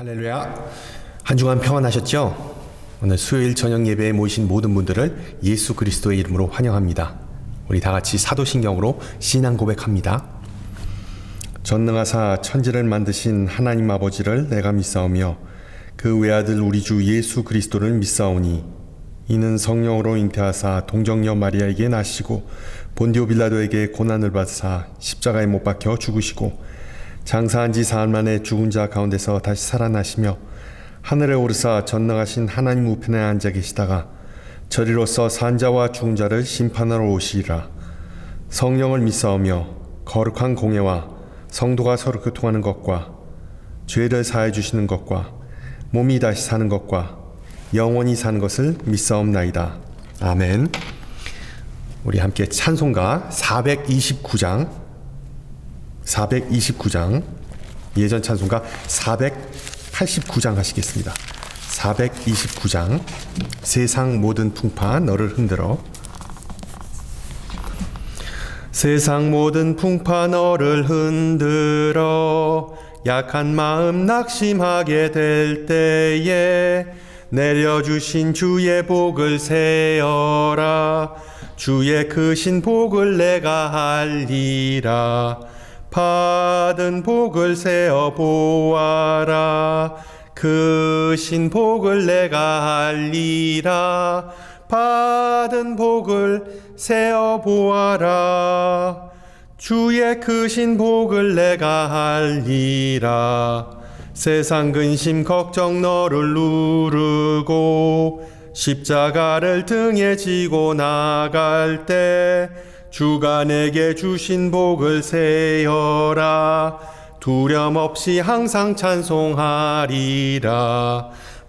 할렐루야. 한 주간 평안하셨죠? 오늘 수요일 저녁 예배에 모이신 모든 분들을 예수 그리스도의 이름으로 환영합니다. 우리 다 같이 사도신경으로 신앙 고백합니다. 전능하사 천지를 만드신 하나님 아버지를 내가 믿사오며 그 외아들 우리 주 예수 그리스도를 믿사오니 이는 성령으로 잉태하사 동정녀 마리아에게 나시고 본디오 빌라도에게 고난을 받으사 십자가에 못 박혀 죽으시고 장사한 지 사흘 만에 죽은 자 가운데서 다시 살아나시며 하늘에 오르사 전능하신 하나님 우편에 앉아 계시다가 저리로서 산자와 죽은 자를 심판하러 오시리라. 성령을 믿사오며 거룩한 공예와 성도가 서로 교통하는 것과 죄를 사해 주시는 것과 몸이 다시 사는 것과 영원히 사는 것을 믿사옵나이다. 아멘. 우리 함께 찬송가 429장 예전 찬송가 489장 하시겠습니다. 429장 세상 모든 풍파 너를 흔들어. 세상 모든 풍파 너를 흔들어 약한 마음 낙심하게 될 때에 내려주신 주의 복을 세어라. 주의 크신 복을 내가 알리라. 받은 복을 세어 보아라. 크신 복을 내가 알리라. 받은 복을 세어 보아라. 주의 크신 복을 내가 알리라. 세상 근심 걱정 너를 누르고 십자가를 등에 지고 나갈 때 주가 내게 주신 복을 세어라. 두려움 없이 항상 찬송하리라.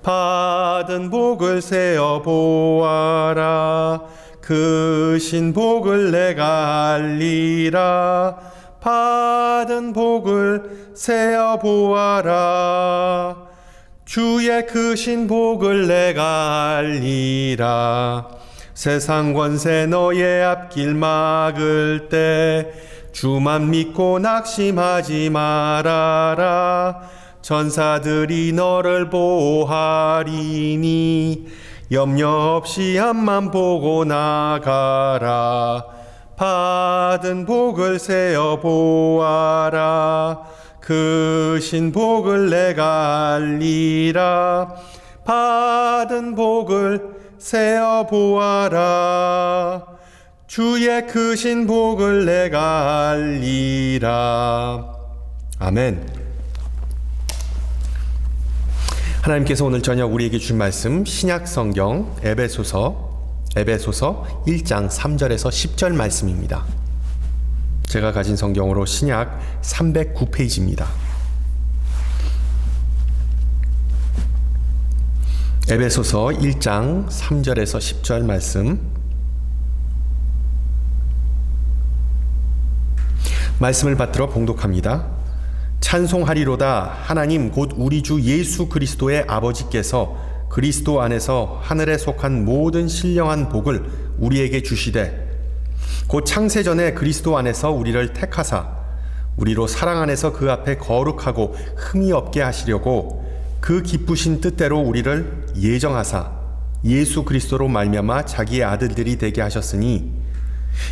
받은 복을 세어 보아라. 크신 복을 내가 알리라. 받은 복을 세어 보아라. 주의 크신 복을 내가 알리라. 세상 권세 너의 앞길 막을 때 주만 믿고 낙심하지 말아라. 전사들이 너를 보호하리니 염려 없이 앞만 보고 나가라. 받은 복을 세어 보아라. 크신 복을 내가 알리라. 받은 복을 세어 보아라. 주의 크신 복을 내가 알리라. 아멘. 하나님께서 오늘 저녁 우리에게 준 말씀 신약 성경 에베소서 1장 3절에서 10절 말씀입니다. 제가 가진 성경으로 신약 309페이지입니다. 에베소서 1장 3절에서 10절 말씀을 받들어 봉독합니다. 찬송하리로다. 하나님 곧 우리 주 예수 그리스도의 아버지께서 그리스도 안에서 하늘에 속한 모든 신령한 복을 우리에게 주시되 곧 창세전에 그리스도 안에서 우리를 택하사 우리로 사랑 안에서 그 앞에 거룩하고 흠이 없게 하시려고 그 기쁘신 뜻대로 우리를 예정하사 예수 그리스도로 말미암아 자기의 아들들이 되게 하셨으니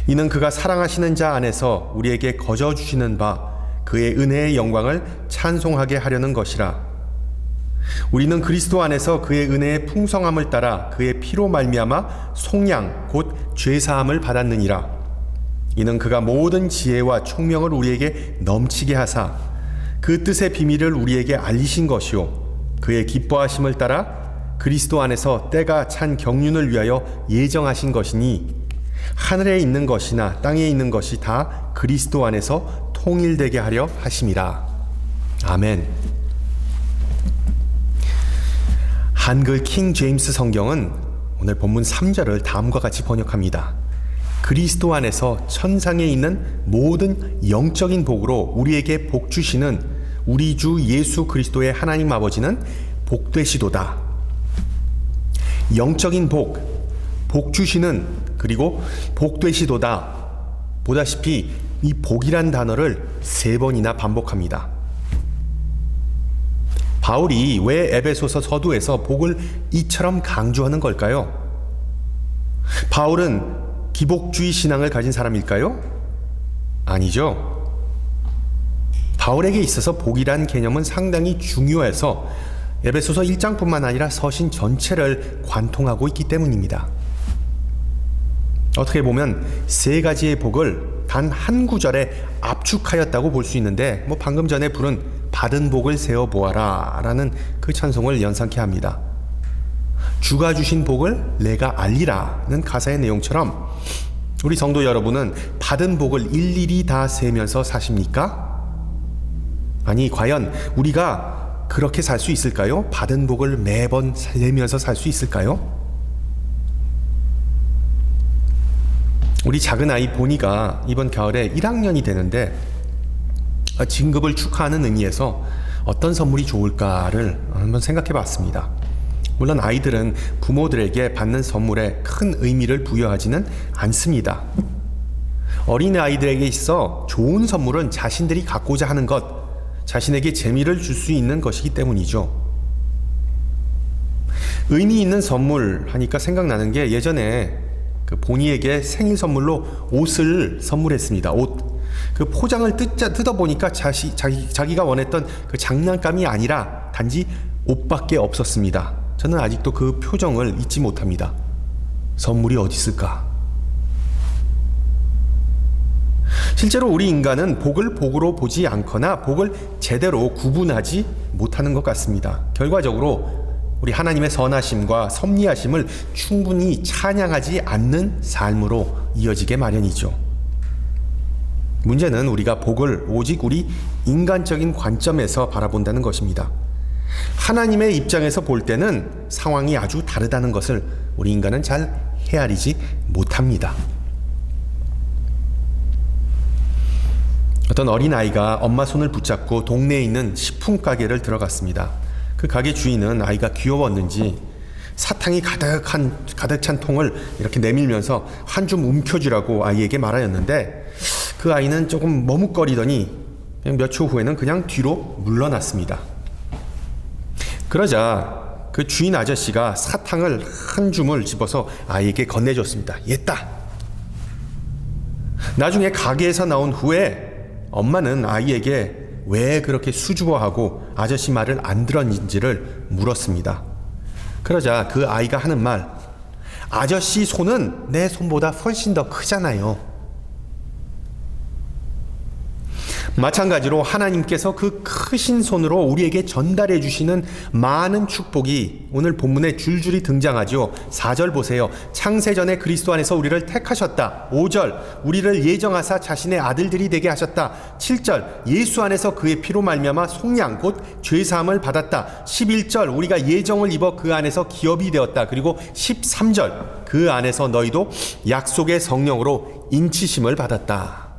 이는 그가 사랑하시는 자 안에서 우리에게 거저 주시는 바 그의 은혜의 영광을 찬송하게 하려는 것이라. 우리는 그리스도 안에서 그의 은혜의 풍성함을 따라 그의 피로 말미암아 속량 곧 죄사함을 받았느니라. 이는 그가 모든 지혜와 총명을 우리에게 넘치게 하사 그 뜻의 비밀을 우리에게 알리신 것이요 그의 기뻐하심을 따라 그리스도 안에서 때가 찬 경륜을 위하여 예정하신 것이니 하늘에 있는 것이나 땅에 있는 것이 다 그리스도 안에서 통일되게 하려 하심이라. 아멘. 한글 킹 제임스 성경은 오늘 본문 3절을 다음과 같이 번역합니다. 그리스도 안에서 천상에 있는 모든 영적인 복으로 우리에게 복 주시는 우리 주 예수 그리스도의 하나님 아버지는 복되시도다. 영적인 복 주시는 그리고 복되시도다. 보다시피 이 복이란 단어를 3번이나 반복합니다. 바울이 왜 에베소서 서두에서 복을 이처럼 강조하는 걸까요? 바울은 기복주의 신앙을 가진 사람일까요? 아니죠. 바울에게 있어서 복이란 개념은 상당히 중요해서 에베소서 1장뿐만 아니라 서신 전체를 관통하고 있기 때문입니다. 어떻게 보면 세 가지의 복을 단 한 구절에 압축하였다고 볼 수 있는데 방금 전에 부른 받은 복을 세어보아라 라는 그 찬송을 연상케 합니다. 주가 주신 복을 내가 알리라는 가사의 내용처럼 우리 성도 여러분은 받은 복을 일일이 다 세면서 사십니까? 아니, 과연 우리가 그렇게 살 수 있을까요? 받은 복을 매번 세면서 살 수 있을까요? 우리 작은 아이 보니가 이번 가을에 1학년이 되는데 진급을 축하하는 의미에서 어떤 선물이 좋을까를 한번 생각해 봤습니다. 물론 아이들은 부모들에게 받는 선물에 큰 의미를 부여하지는 않습니다. 어린 아이들에게 있어 좋은 선물은 자신들이 갖고자 하는 것, 자신에게 재미를 줄 수 있는 것이기 때문이죠. 의미 있는 선물 하니까 생각나는 게 예전에 본이에게 생일 선물로 옷을 선물했습니다. 옷. 그 포장을 뜯어보니까 자기가 원했던 그 장난감이 아니라 단지 옷밖에 없었습니다. 저는 아직도 그 표정을 잊지 못합니다. 선물이 어디 있을까? 실제로 우리 인간은 복을 복으로 보지 않거나 복을 제대로 구분하지 못하는 것 같습니다. 결과적으로 우리 하나님의 선하심과 섭리하심을 충분히 찬양하지 않는 삶으로 이어지게 마련이죠. 문제는 우리가 복을 오직 우리 인간적인 관점에서 바라본다는 것입니다. 하나님의 입장에서 볼 때는 상황이 아주 다르다는 것을 우리 인간은 잘 헤아리지 못합니다. 어떤 어린아이가 엄마 손을 붙잡고 동네에 있는 식품 가게를 들어갔습니다. 그 가게 주인은 아이가 귀여웠는지 사탕이 가득 찬 통을 이렇게 내밀면서 한 줌 움켜주라고 아이에게 말하였는데 그 아이는 조금 머뭇거리더니 몇 초 후에는 그냥 뒤로 물러났습니다. 그러자 그 주인 아저씨가 사탕을 한 줌을 집어서 아이에게 건네줬습니다. 얘따! 나중에 가게에서 나온 후에 엄마는 아이에게 왜 그렇게 수줍어하고 아저씨 말을 안 들었는지를 물었습니다. 그러자 그 아이가 하는 말, 아저씨 손은 내 손보다 훨씬 더 크잖아요. 마찬가지로 하나님께서 그 크신 손으로 우리에게 전달해 주시는 많은 축복이 오늘 본문에 줄줄이 등장하죠. 4절 보세요. 창세전에 그리스도 안에서 우리를 택하셨다. 5절 우리를 예정하사 자신의 아들들이 되게 하셨다. 7절 예수 안에서 그의 피로 말미암아 속량 곧 죄사함을 받았다. 11절 우리가 예정을 입어 그 안에서 기업이 되었다. 그리고 13절 그 안에서 너희도 약속의 성령으로 인치심을 받았다.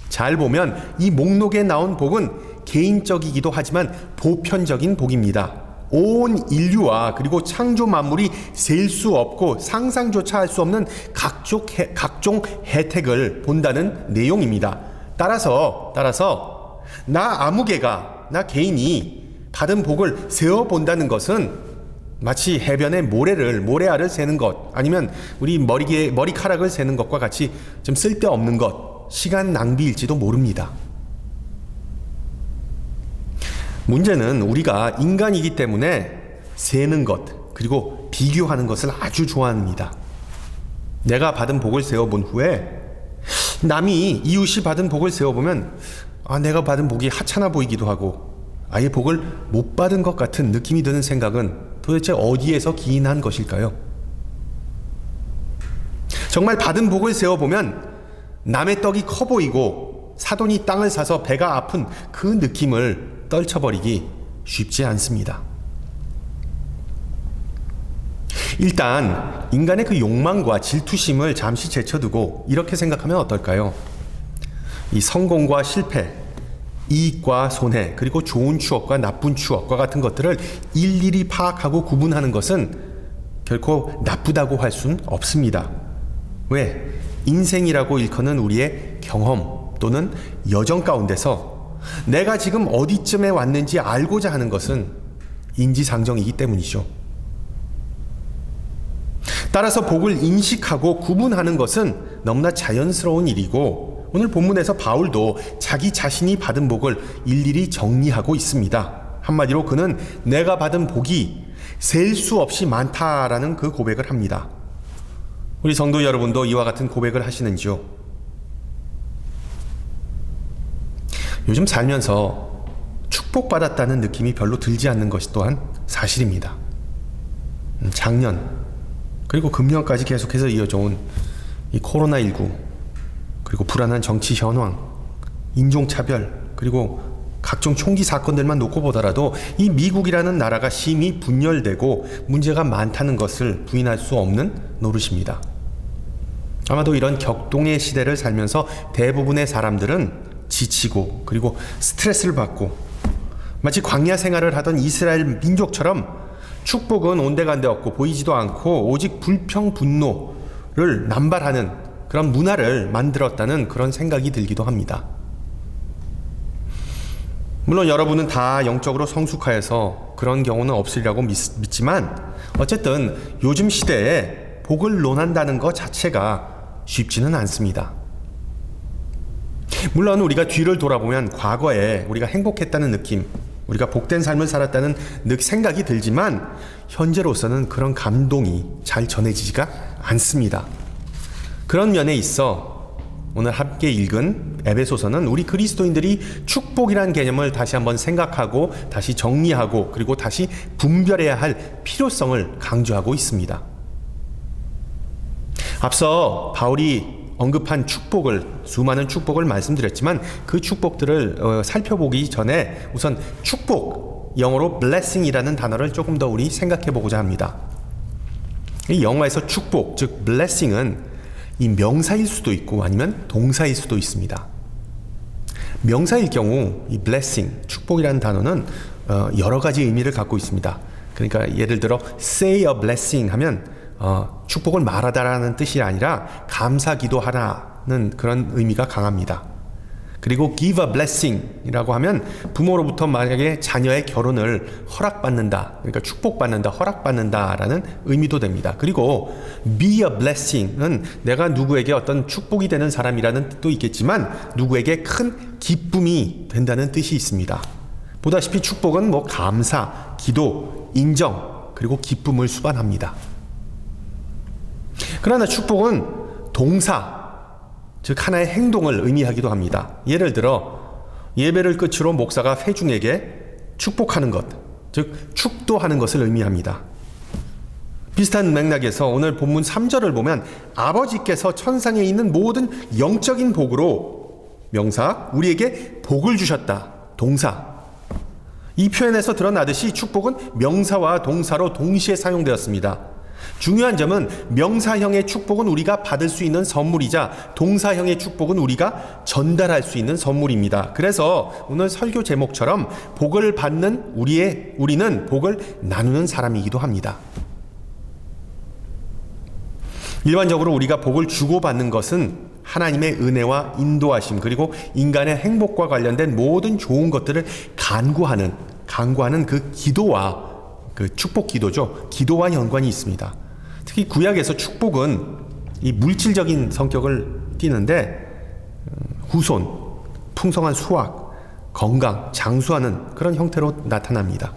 잘 보면 이 목록에 나온 복은 개인적이기도 하지만 보편적인 복입니다. 온 인류와 그리고 창조 만물이 셀 수 없고 상상조차 할 수 없는 각종 혜택을 본다는 내용입니다. 따라서 나 아무개가 나 개인이 받은 복을 세어본다는 것은 마치 해변에 모래알을 세는 것 아니면 우리 머리카락을 세는 것과 같이 좀 쓸데없는 것, 시간 낭비일지도 모릅니다. 문제는 우리가 인간이기 때문에 세는 것 그리고 비교하는 것을 아주 좋아합니다. 내가 받은 복을 세어본 후에 남이 이웃이 받은 복을 세어보면 내가 받은 복이 하찮아 보이기도 하고 아예 복을 못 받은 것 같은 느낌이 드는 생각은 도대체 어디에서 기인한 것일까요? 정말 받은 복을 세어보면 남의 떡이 커 보이고 사돈이 땅을 사서 배가 아픈 그 느낌을 떨쳐버리기 쉽지 않습니다. 일단 인간의 그 욕망과 질투심을 잠시 제쳐두고 이렇게 생각하면 어떨까요? 이 성공과 실패, 이익과 손해, 그리고 좋은 추억과 나쁜 추억과 같은 것들을 일일이 파악하고 구분하는 것은 결코 나쁘다고 할 수는 없습니다. 왜? 인생이라고 일컫는 우리의 경험 또는 여정 가운데서 내가 지금 어디쯤에 왔는지 알고자 하는 것은 인지상정이기 때문이죠. 따라서 복을 인식하고 구분하는 것은 너무나 자연스러운 일이고, 오늘 본문에서 바울도 자기 자신이 받은 복을 일일이 정리하고 있습니다. 한마디로 그는 내가 받은 복이 셀 수 없이 많다라는 그 고백을 합니다. 우리 성도 여러분도 이와 같은 고백을 하시는지요? 요즘 살면서 축복받았다는 느낌이 별로 들지 않는 것이 또한 사실입니다. 작년 그리고 금년까지 계속해서 이어져온 이 코로나19, 그리고 불안한 정치 현황, 인종차별, 그리고 각종 총기 사건들만 놓고 보더라도 이 미국이라는 나라가 심히 분열되고 문제가 많다는 것을 부인할 수 없는 노릇입니다. 아마도 이런 격동의 시대를 살면서 대부분의 사람들은 지치고 그리고 스트레스를 받고 마치 광야 생활을 하던 이스라엘 민족처럼 축복은 온데간데 없고 보이지도 않고 오직 불평 분노를 남발하는 그런 문화를 만들었다는 그런 생각이 들기도 합니다. 물론 여러분은 다 영적으로 성숙하여서 그런 경우는 없으리라고 믿지만 어쨌든 요즘 시대에 복을 논한다는 것 자체가 쉽지는 않습니다. 물론 우리가 뒤를 돌아보면 과거에 우리가 행복했다는 느낌, 우리가 복된 삶을 살았다는 생각이 들지만 현재로서는 그런 감동이 잘 전해지지가 않습니다. 그런 면에 있어 오늘 함께 읽은 에베소서는 우리 그리스도인들이 축복이라는 개념을 다시 한번 생각하고 다시 정리하고 그리고 다시 분별해야 할 필요성을 강조하고 있습니다. 앞서 바울이 언급한 축복을, 수많은 축복을 말씀드렸지만 그 축복들을 살펴보기 전에 우선 축복, 영어로 blessing이라는 단어를 조금 더 우리 생각해 보고자 합니다. 이 영어에서 축복, 즉 blessing은 이 명사일 수도 있고 아니면 동사일 수도 있습니다. 명사일 경우 이 blessing, 축복이라는 단어는 여러 가지 의미를 갖고 있습니다. 그러니까 예를 들어 say a blessing 하면 축복을 말하다라는 뜻이 아니라 감사 기도하라는 그런 의미가 강합니다. 그리고 give a blessing 이라고 하면 부모로부터 만약에 자녀의 결혼을 허락받는다, 그러니까 축복받는다, 허락받는다라는 의미도 됩니다. 그리고 be a blessing은 내가 누구에게 어떤 축복이 되는 사람이라는 뜻도 있겠지만 누구에게 큰 기쁨이 된다는 뜻이 있습니다. 보다시피 축복은 감사, 기도, 인정, 그리고 기쁨을 수반합니다. 그러나 축복은 동사, 즉 하나의 행동을 의미하기도 합니다. 예를 들어 예배를 끝으로 목사가 회중에게 축복하는 것, 즉 축도하는 것을 의미합니다. 비슷한 맥락에서 오늘 본문 3절을 보면 아버지께서 천상에 있는 모든 영적인 복으로 명사, 우리에게 복을 주셨다. 동사. 이 표현에서 드러나듯이 축복은 명사와 동사로 동시에 사용되었습니다. 중요한 점은 명사형의 축복은 우리가 받을 수 있는 선물이자 동사형의 축복은 우리가 전달할 수 있는 선물입니다. 그래서 오늘 설교 제목처럼 복을 받는 우리는 복을 나누는 사람이기도 합니다. 일반적으로 우리가 복을 주고받는 것은 하나님의 은혜와 인도하심 그리고 인간의 행복과 관련된 모든 좋은 것들을 간구하는 그 기도와 그 축복 기도죠. 기도와 연관이 있습니다. 특히 구약에서 축복은 이 물질적인 성격을 띠는데 후손, 풍성한 수확, 건강, 장수하는 그런 형태로 나타납니다.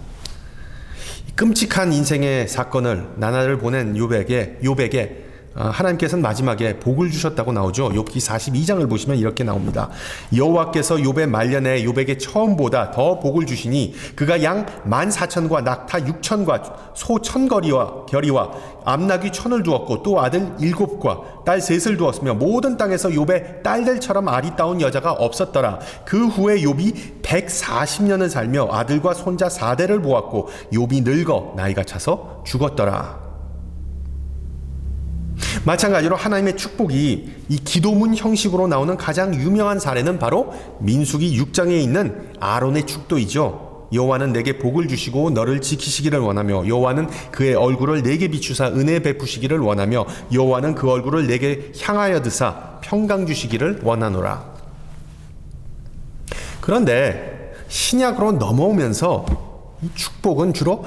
끔찍한 인생의 사건을 나날을 보낸 욥에게 하나님께서는 마지막에 복을 주셨다고 나오죠. 욥기 42장을 보시면 이렇게 나옵니다. 여호와께서 욥의 말년에 욥에게 처음보다 더 복을 주시니 그가 양 14,000과 낙타 6,000과 소 1,000거리와 암나귀 1,000을 두었고 또 아들 7과 딸 3을 두었으며 모든 땅에서 욥의 딸들처럼 아리따운 여자가 없었더라. 그 후에 욥이 140년을 살며 아들과 손자 4대를 보았고 욥이 늙어 나이가 차서 죽었더라. 마찬가지로 하나님의 축복이 이 기도문 형식으로 나오는 가장 유명한 사례는 바로 민수기 6장에 있는 아론의 축도이죠. 여호와는 내게 복을 주시고 너를 지키시기를 원하며 여호와는 그의 얼굴을 내게 비추사 은혜 베푸시기를 원하며 여호와는 그 얼굴을 내게 향하여 드사 평강 주시기를 원하노라. 그런데 신약으로 넘어오면서 이 축복은 주로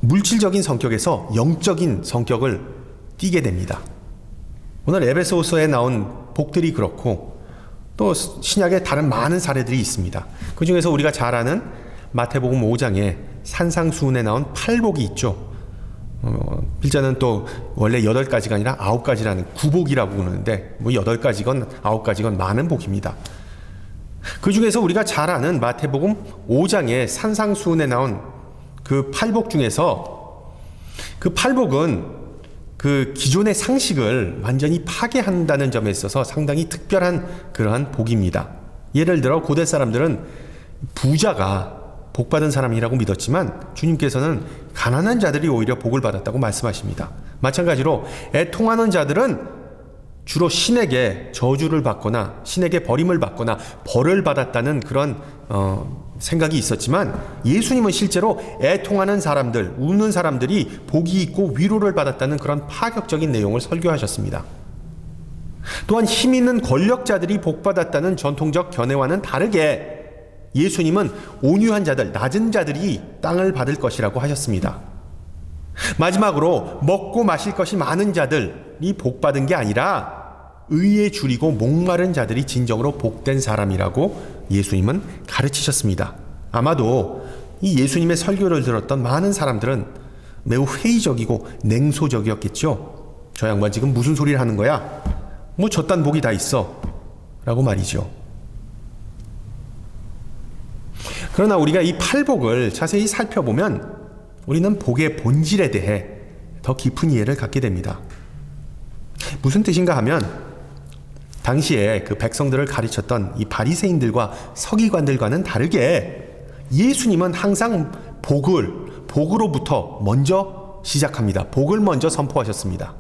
물질적인 성격에서 영적인 성격을 띠게 됩니다. 오늘 에베소서에 나온 복들이 그렇고 또 신약에 다른 많은 사례들이 있습니다. 그 중에서 우리가 잘 아는 마태복음 5장에 산상수훈에 나온 팔복이 있죠. 필자는 또 원래 8가지가 아니라 9가지라는 구복이라고 부르는데 8가지건 9가지건 많은 복입니다. 그 중에서 우리가 잘 아는 마태복음 5장의 산상수훈에 나온 그 팔복 중에서 그 팔복은 그 기존의 상식을 완전히 파괴한다는 점에 있어서 상당히 특별한 그러한 복입니다. 예를 들어 고대 사람들은 부자가 복받은 사람이라고 믿었지만 주님께서는 가난한 자들이 오히려 복을 받았다고 말씀하십니다. 마찬가지로 애통하는 자들은 주로 신에게 저주를 받거나 신에게 버림을 받거나 벌을 받았다는 그런 생각이 있었지만 예수님은 실제로 애통하는 사람들, 우는 사람들이 복이 있고 위로를 받았다는 그런 파격적인 내용을 설교하셨습니다. 또한 힘 있는 권력자들이 복받았다는 전통적 견해와는 다르게 예수님은 온유한 자들, 낮은 자들이 땅을 받을 것이라고 하셨습니다. 마지막으로 먹고 마실 것이 많은 자들이 복받은 게 아니라 의에 줄이고 목마른 자들이 진정으로 복된 사람이라고 예수님은 가르치셨습니다. 아마도 이 예수님의 설교를 들었던 많은 사람들은 매우 회의적이고 냉소적이었겠죠. 저 양반 지금 무슨 소리를 하는 거야? 뭐 저딴 복이 다 있어 라고 말이죠. 그러나 우리가 이 팔복을 자세히 살펴보면 우리는 복의 본질에 대해 더 깊은 이해를 갖게 됩니다. 무슨 뜻인가 하면 당시에 그 백성들을 가르쳤던 이 바리새인들과 서기관들과는 다르게 예수님은 항상 복으로부터 먼저 시작합니다. 복을 먼저 선포하셨습니다.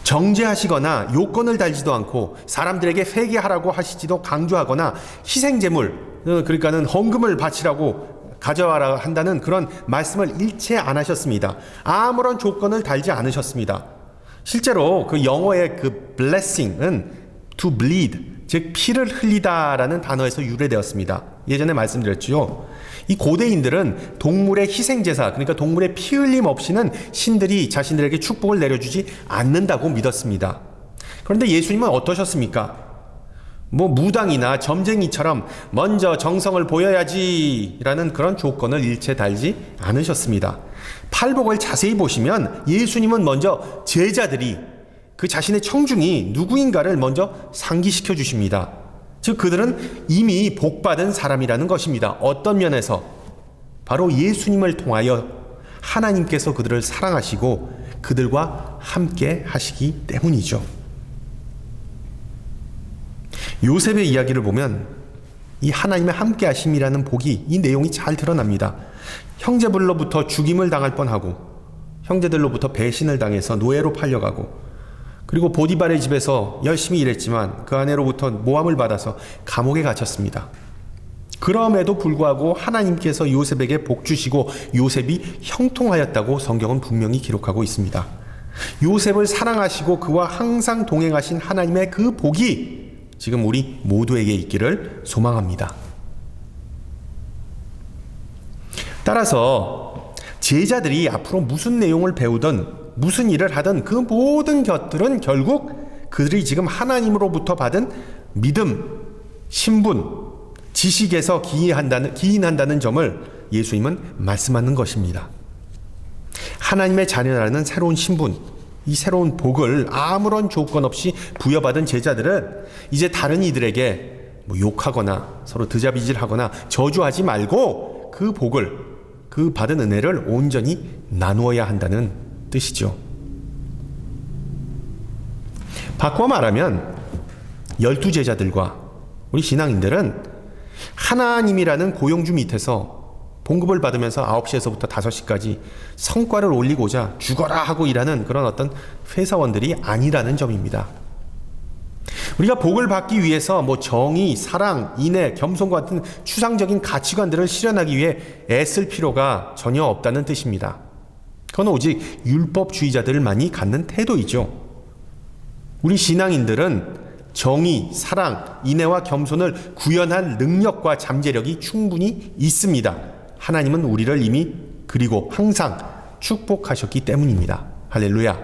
정죄하시거나 요건을 달지도 않고 사람들에게 회개하라고 하시지도 강조하거나 희생제물, 그러니까는 헌금을 바치라고 가져와라 한다는 그런 말씀을 일체 안 하셨습니다. 아무런 조건을 달지 않으셨습니다. 실제로 그 영어의 그 blessing은 to bleed, 즉 피를 흘리다라는 단어에서 유래되었습니다. 예전에 말씀드렸죠. 이 고대인들은 동물의 희생제사, 그러니까 동물의 피 흘림 없이는 신들이 자신들에게 축복을 내려주지 않는다고 믿었습니다. 그런데 예수님은 어떠셨습니까? 무당이나 점쟁이처럼 먼저 정성을 보여야지라는 그런 조건을 일체 달지 않으셨습니다. 팔복을 자세히 보시면 예수님은 먼저 제자들이 그 자신의 청중이 누구인가를 먼저 상기시켜 주십니다. 즉 그들은 이미 복받은 사람이라는 것입니다. 어떤 면에서? 바로 예수님을 통하여 하나님께서 그들을 사랑하시고 그들과 함께 하시기 때문이죠. 요셉의 이야기를 보면 이 하나님의 함께 하심이라는 복이, 이 내용이 잘 드러납니다. 형제들로부터 죽임을 당할 뻔하고 형제들로부터 배신을 당해서 노예로 팔려가고 그리고 보디발의 집에서 열심히 일했지만 그 아내로부터 모함을 받아서 감옥에 갇혔습니다. 그럼에도 불구하고 하나님께서 요셉에게 복 주시고 요셉이 형통하였다고 성경은 분명히 기록하고 있습니다. 요셉을 사랑하시고 그와 항상 동행하신 하나님의 그 복이 지금 우리 모두에게 있기를 소망합니다. 따라서 제자들이 앞으로 무슨 내용을 배우든 무슨 일을 하든 그 모든 것들은 결국 그들이 지금 하나님으로부터 받은 믿음, 신분, 지식에서 기인한다는 점을 예수님은 말씀하는 것입니다. 하나님의 자녀라는 새로운 신분, 이 새로운 복을 아무런 조건 없이 부여받은 제자들은 이제 다른 이들에게 욕하거나 서로 드자비질하거나 저주하지 말고 그 복을, 그 받은 은혜를 온전히 나누어야 한다는 뜻이죠. 바꿔 말하면 12제자들과 우리 신앙인들은 하나님이라는 고용주 밑에서 봉급을 받으면서 9시에서부터 5시까지 성과를 올리고자 죽어라 하고 일하는 그런 어떤 회사원들이 아니라는 점입니다. 우리가 복을 받기 위해서 정의, 사랑, 인애, 겸손 같은 추상적인 가치관들을 실현하기 위해 애쓸 필요가 전혀 없다는 뜻입니다. 그건 오직 율법주의자들만이 갖는 태도이죠. 우리 신앙인들은 정의, 사랑, 인애와 겸손을 구현할 능력과 잠재력이 충분히 있습니다. 하나님은 우리를 이미 그리고 항상 축복하셨기 때문입니다. 할렐루야.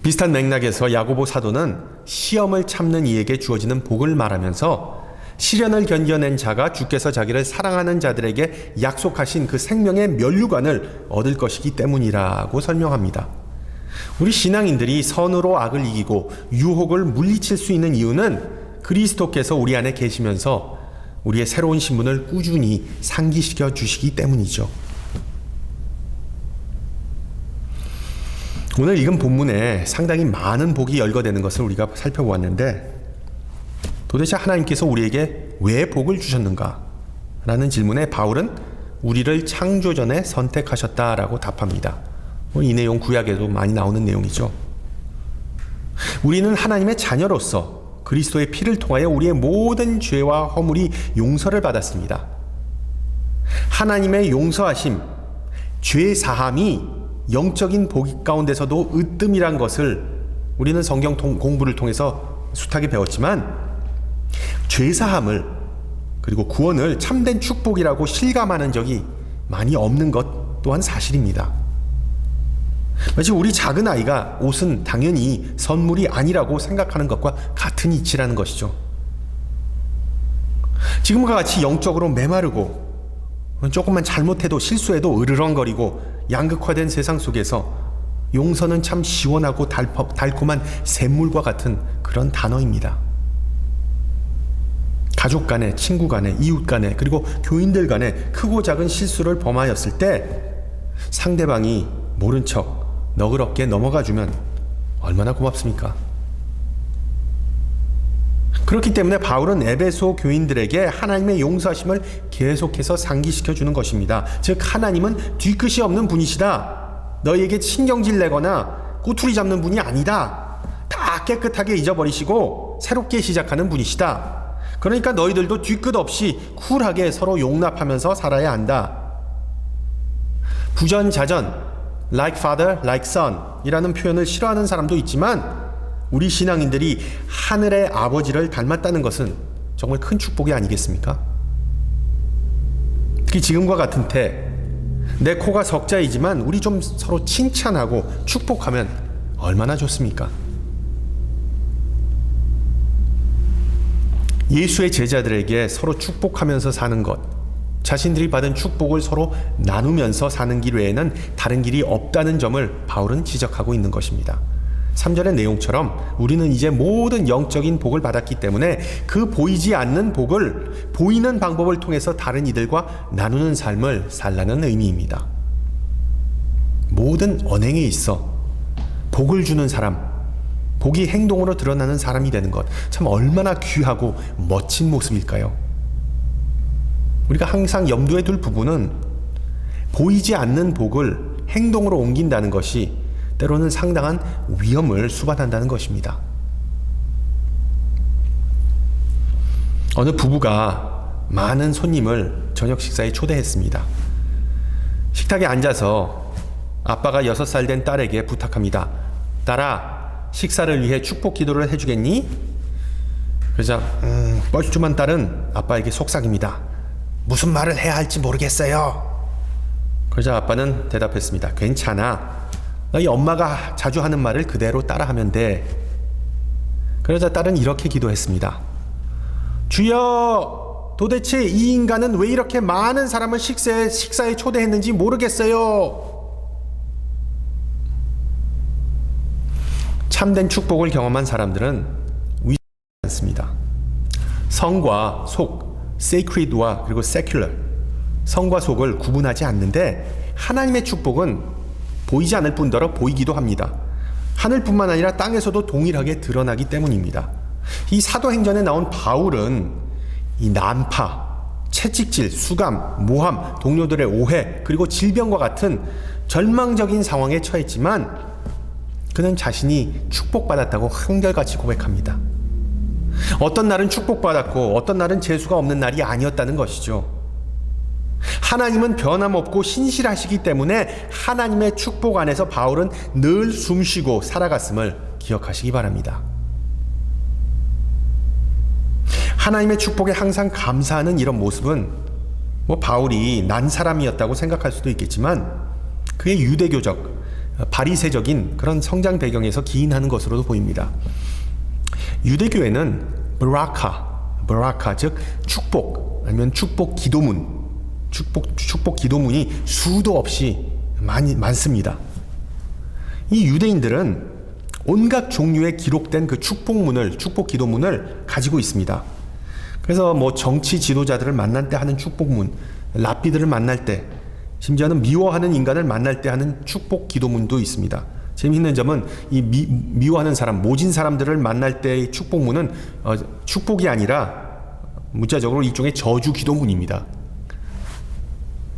비슷한 맥락에서 야고보 사도는 시험을 참는 이에게 주어지는 복을 말하면서 시련을 견뎌낸 자가 주께서 자기를 사랑하는 자들에게 약속하신 그 생명의 면류관을 얻을 것이기 때문이라고 설명합니다. 우리 신앙인들이 선으로 악을 이기고 유혹을 물리칠 수 있는 이유는 그리스도께서 우리 안에 계시면서 우리의 새로운 신분을 꾸준히 상기시켜 주시기 때문이죠. 오늘 읽은 본문에 상당히 많은 복이 열거되는 것을 우리가 살펴보았는데, 도대체 하나님께서 우리에게 왜 복을 주셨는가? 라는 질문에 바울은 우리를 창조전에 선택하셨다라고 답합니다. 이 내용 구약에도 많이 나오는 내용이죠. 우리는 하나님의 자녀로서 그리스도의 피를 통하여 우리의 모든 죄와 허물이 용서를 받았습니다. 하나님의 용서하심, 죄 사함이 영적인 복 가운데서도 으뜸이란 것을 우리는 성경 공부를 통해서 숱하게 배웠지만, 죄 사함을 그리고 구원을 참된 축복이라고 실감하는 적이 많이 없는 것 또한 사실입니다. 마치 우리 작은 아이가 옷은 당연히 선물이 아니라고 생각하는 것과 같은 이치라는 것이죠. 지금과 같이 영적으로 메마르고 조금만 잘못해도 실수해도 으르렁거리고 양극화된 세상 속에서 용서는 참 시원하고 달콤한 샘물과 같은 그런 단어입니다. 가족 간에, 친구 간에, 이웃 간에, 그리고 교인들 간에 크고 작은 실수를 범하였을 때 상대방이 모른 척 너그럽게 넘어가주면 얼마나 고맙습니까? 그렇기 때문에 바울은 에베소 교인들에게 하나님의 용서하심을 계속해서 상기시켜 주는 것입니다. 즉, 하나님은 뒤끝이 없는 분이시다. 너희에게 신경질 내거나 꼬투리 잡는 분이 아니다. 다 깨끗하게 잊어버리시고 새롭게 시작하는 분이시다. 그러니까 너희들도 뒤끝 없이 쿨하게 서로 용납하면서 살아야 한다. 부전자전, like father, like son 이라는 표현을 싫어하는 사람도 있지만, 우리 신앙인들이 하늘의 아버지를 닮았다는 것은 정말 큰 축복이 아니겠습니까? 특히 지금과 같은 때 내 코가 석자이지만 우리 좀 서로 칭찬하고 축복하면 얼마나 좋습니까? 예수의 제자들에게 서로 축복하면서 사는 것, 자신들이 받은 축복을 서로 나누면서 사는 길 외에는 다른 길이 없다는 점을 바울은 지적하고 있는 것입니다. 3절의 내용처럼 우리는 이제 모든 영적인 복을 받았기 때문에 그 보이지 않는 복을 보이는 방법을 통해서 다른 이들과 나누는 삶을 살라는 의미입니다. 모든 언행에 있어 복을 주는 사람, 복이 행동으로 드러나는 사람이 되는 것, 참 얼마나 귀하고 멋진 모습일까요? 우리가 항상 염두에 둘 부분은 보이지 않는 복을 행동으로 옮긴다는 것이 때로는 상당한 위험을 수반한다는 것입니다. 어느 부부가 많은 손님을 저녁 식사에 초대했습니다. 식탁에 앉아서 아빠가 6살 된 딸에게 부탁합니다. 딸아, 식사를 위해 축복 기도를 해주겠니? 그러자 뻘쭘한 딸은 아빠에게 속삭입니다. 무슨 말을 해야 할지 모르겠어요. 그러자 아빠는 대답했습니다. 괜찮아. 너희 엄마가 자주 하는 말을 그대로 따라하면 돼. 그러자 딸은 이렇게 기도했습니다. 주여, 도대체 이 인간은 왜 이렇게 많은 사람을 식사에 초대했는지 모르겠어요. 참된 축복을 경험한 사람들은 위험하지 않습니다. 성과 속, sacred와 그리고 secular, 성과 속을 구분하지 않는데, 하나님의 축복은 보이지 않을 뿐더러 보이기도 합니다. 하늘뿐만 아니라 땅에서도 동일하게 드러나기 때문입니다. 이 사도행전에 나온 바울은 이 난파, 채찍질, 수감, 모함, 동료들의 오해, 그리고 질병과 같은 절망적인 상황에 처했지만 그는 자신이 축복받았다고 한결같이 고백합니다. 어떤 날은 축복받았고 어떤 날은 재수가 없는 날이 아니었다는 것이죠. 하나님은 변함없고 신실하시기 때문에 하나님의 축복 안에서 바울은 늘 숨쉬고 살아갔음을 기억하시기 바랍니다. 하나님의 축복에 항상 감사하는 이런 모습은 바울이 난 사람이었다고 생각할 수도 있겠지만 그의 유대교적, 바리새적인 그런 성장 배경에서 기인하는 것으로도 보입니다. 유대교에는 브라카, 즉 축복, 아니면 축복 기도문이 수도 없이 많습니다. 이 유대인들은 온갖 종류의 기록된 그 축복 기도문을 가지고 있습니다. 그래서 정치 지도자들을 만날 때 하는 축복문, 랍비들을 만날 때, 심지어는 미워하는 인간을 만날 때 하는 축복 기도문도 있습니다. 재미있는 점은 이 미워하는 사람, 모진 사람들을 만날 때의 축복문은 축복이 아니라 문자적으로 일종의 저주 기도문입니다.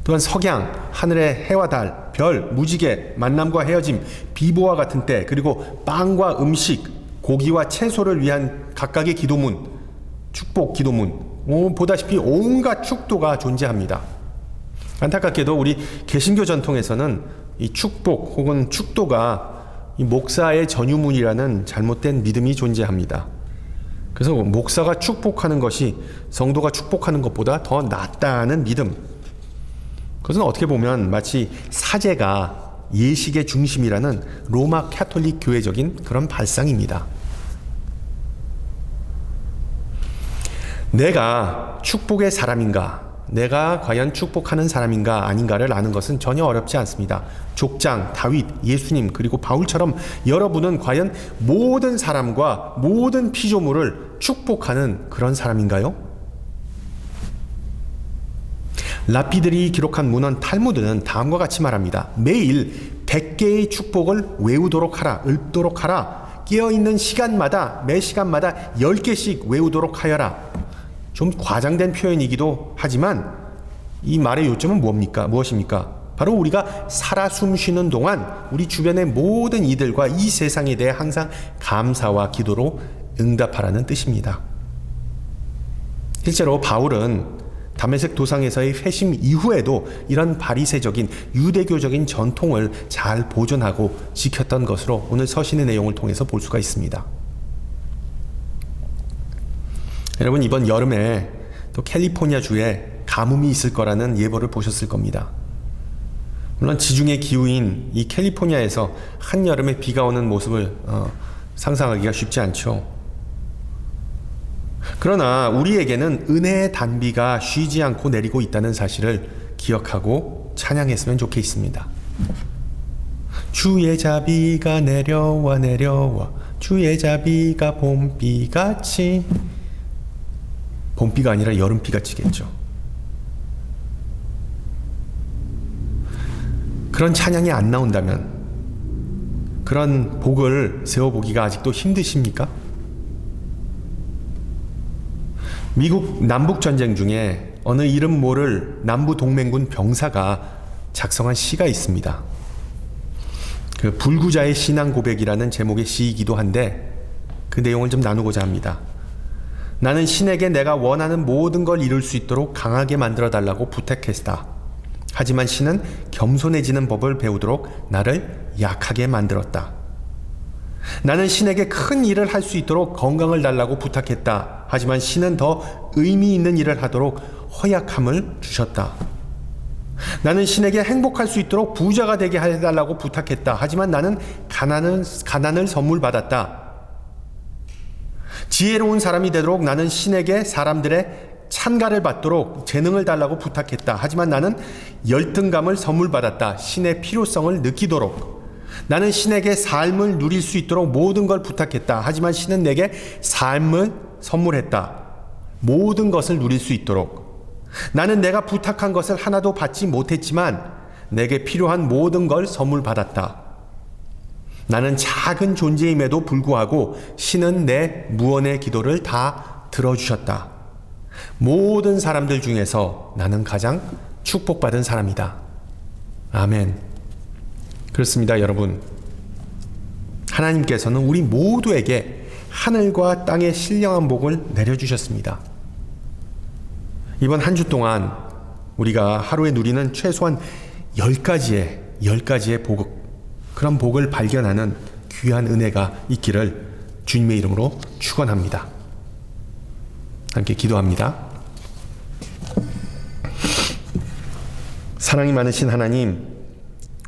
또한 석양, 하늘의 해와 달, 별, 무지개, 만남과 헤어짐, 비보와 같은 때, 그리고 빵과 음식, 고기와 채소를 위한 각각의 기도문, 축복 기도문, 보다시피 온갖 축도가 존재합니다. 안타깝게도 우리 개신교 전통에서는 이 축복 혹은 축도가 이 목사의 전유문이라는 잘못된 믿음이 존재합니다. 그래서 목사가 축복하는 것이 성도가 축복하는 것보다 더 낫다는 믿음. 그것은 어떻게 보면 마치 사제가 예식의 중심이라는 로마 캐톨릭 교회적인 그런 발상입니다. 내가 축복의 사람인가, 내가 과연 축복하는 사람인가 아닌가를 아는 것은 전혀 어렵지 않습니다. 족장, 다윗, 예수님, 그리고 바울처럼 여러분은 과연 모든 사람과 모든 피조물을 축복하는 그런 사람인가요? 랍비들이 기록한 문헌 탈무드는 다음과 같이 말합니다. 매일 100개의 축복을 외우도록 하라, 읊도록 하라. 깨어있는 시간마다, 매 시간마다 10개씩 외우도록 하여라. 좀 과장된 표현이기도 하지만 이 말의 요점은 무엇입니까? 바로 우리가 살아 숨쉬는 동안 우리 주변의 모든 이들과 이 세상에 대해 항상 감사와 기도로 응답하라는 뜻입니다. 실제로 바울은 다메섹 도상에서의 회심 이후에도 이런 바리새적인 유대교적인 전통을 잘 보존하고 지켰던 것으로 오늘 서신의 내용을 통해서 볼 수가 있습니다. 여러분, 이번 여름에 또 캘리포니아 주에 가뭄이 있을 거라는 예보를 보셨을 겁니다. 물론 지중해 기후인 이 캘리포니아에서 한여름에 비가 오는 모습을 상상하기가 쉽지 않죠. 그러나 우리에게는 은혜의 단비가 쉬지 않고 내리고 있다는 사실을 기억하고 찬양했으면 좋겠습니다. 주의 자비가 내려와 주의 자비가 봄비같이, 봄비가 아니라 여름비같이겠죠. 그런 찬양이 안 나온다면 그런 복을 세워보기가 아직도 힘드십니까? 미국 남북전쟁 중에 어느 이름 모를 남부동맹군 병사가 작성한 시가 있습니다. 그 불구자의 신앙 고백이라는 제목의 시이기도 한데 그 내용을 좀 나누고자 합니다. 나는 신에게 내가 원하는 모든 걸 이룰 수 있도록 강하게 만들어 달라고 부탁했다. 하지만 신은 겸손해지는 법을 배우도록 나를 약하게 만들었다. 나는 신에게 큰 일을 할 수 있도록 건강을 달라고 부탁했다. 하지만 신은 더 의미 있는 일을 하도록 허약함을 주셨다. 나는 신에게 행복할 수 있도록 부자가 되게 해달라고 부탁했다. 하지만 나는 가난을 선물 받았다. 지혜로운 사람이 되도록 나는 신에게 사람들의 찬가를 받도록 재능을 달라고 부탁했다. 하지만 나는 열등감을 선물 받았다. 신의 필요성을 느끼도록. 나는 신에게 삶을 누릴 수 있도록 모든 걸 부탁했다. 하지만 신은 내게 삶을 선물했다. 모든 것을 누릴 수 있도록. 나는 내가 부탁한 것을 하나도 받지 못했지만 내게 필요한 모든 걸 선물 받았다. 나는 작은 존재임에도 불구하고 신은 내 무언의 기도를 다 들어주셨다. 모든 사람들 중에서 나는 가장 축복받은 사람이다. 아멘. 그렇습니다, 여러분. 하나님께서는 우리 모두에게 하늘과 땅의 신령한 복을 내려주셨습니다. 이번 한 주 동안 우리가 하루에 누리는 최소한 10가지의 그런 복을 발견하는 귀한 은혜가 있기를 주님의 이름으로 축원합니다. 함께 기도합니다. 사랑이 많으신 하나님,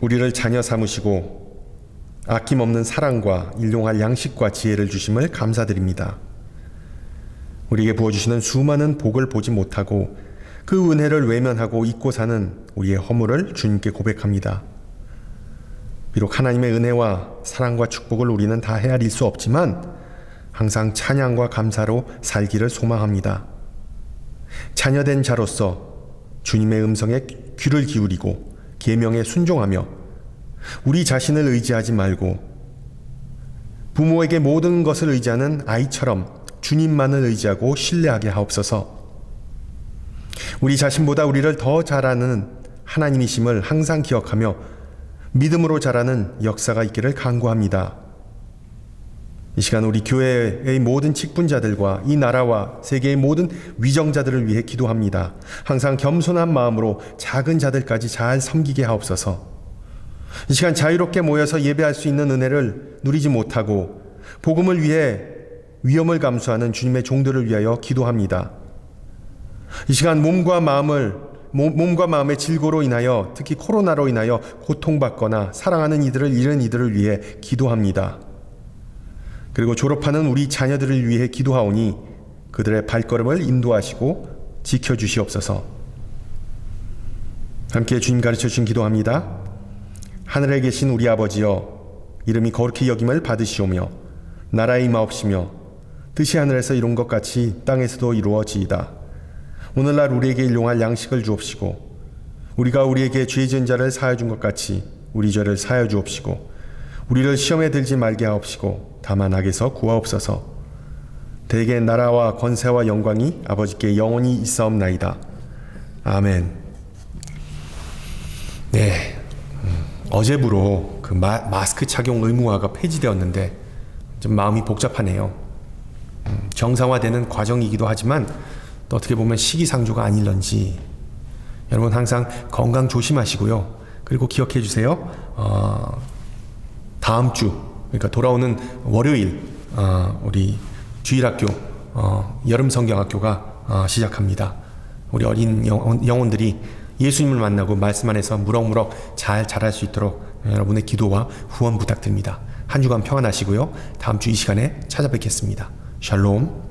우리를 자녀 삼으시고 아낌없는 사랑과 일용할 양식과 지혜를 주심을 감사드립니다. 우리에게 부어주시는 수많은 복을 보지 못하고 그 은혜를 외면하고 잊고 사는 우리의 허물을 주님께 고백합니다. 비록 하나님의 은혜와 사랑과 축복을 우리는 다 헤아릴 수 없지만 항상 찬양과 감사로 살기를 소망합니다. 자녀된 자로서 주님의 음성에 귀를 기울이고 계명에 순종하며 우리 자신을 의지하지 말고 부모에게 모든 것을 의지하는 아이처럼 주님만을 의지하고 신뢰하게 하옵소서. 우리 자신보다 우리를 더 잘 아는 하나님이심을 항상 기억하며 믿음으로 자라는 역사가 있기를 간구합니다. 이 시간 우리 교회의 모든 직분자들과 이 나라와 세계의 모든 위정자들을 위해 기도합니다. 항상 겸손한 마음으로 작은 자들까지 잘 섬기게 하옵소서. 이 시간 자유롭게 모여서 예배할 수 있는 은혜를 누리지 못하고 복음을 위해 위험을 감수하는 주님의 종들을 위하여 기도합니다. 이 시간 몸과 마음의 질고로 인하여 특히 코로나로 인하여 고통받거나 사랑하는 이들을 잃은 이들을 위해 기도합니다. 그리고 졸업하는 우리 자녀들을 위해 기도하오니 그들의 발걸음을 인도하시고 지켜주시옵소서. 함께 주님 가르쳐 주신 기도합니다. 하늘에 계신 우리 아버지여, 이름이 거룩히 여김을 받으시오며 나라의 임하옵시며 뜻이 하늘에서 이룬 것 같이 땅에서도 이루어지이다. 오늘날 우리에게 일용할 양식을 주옵시고 우리가 우리에게 죄 지은 자를 사하여 준 것 같이 우리 죄를 사하여 주옵시고 우리를 시험에 들지 말게 하옵시고 다만 악에서 구하옵소서. 대개 나라와 권세와 영광이 아버지께 영원히 있사옵나이다. 아멘. 네, 어제부로 그 마스크 착용 의무화가 폐지되었는데 좀 마음이 복잡하네요. 정상화되는 과정이기도 하지만 또 어떻게 보면 시기상조가 아닐런지. 여러분 항상 건강 조심하시고요. 그리고 기억해 주세요. 다음 주, 그러니까 돌아오는 월요일 우리 주일학교 여름성경학교가 시작합니다. 우리 어린 영혼들이 예수님을 만나고 말씀 안에서 무럭무럭 잘 자랄 수 있도록 여러분의 기도와 후원 부탁드립니다. 한 주간 평안하시고요. 다음 주 이 시간에 찾아뵙겠습니다. 샬롬.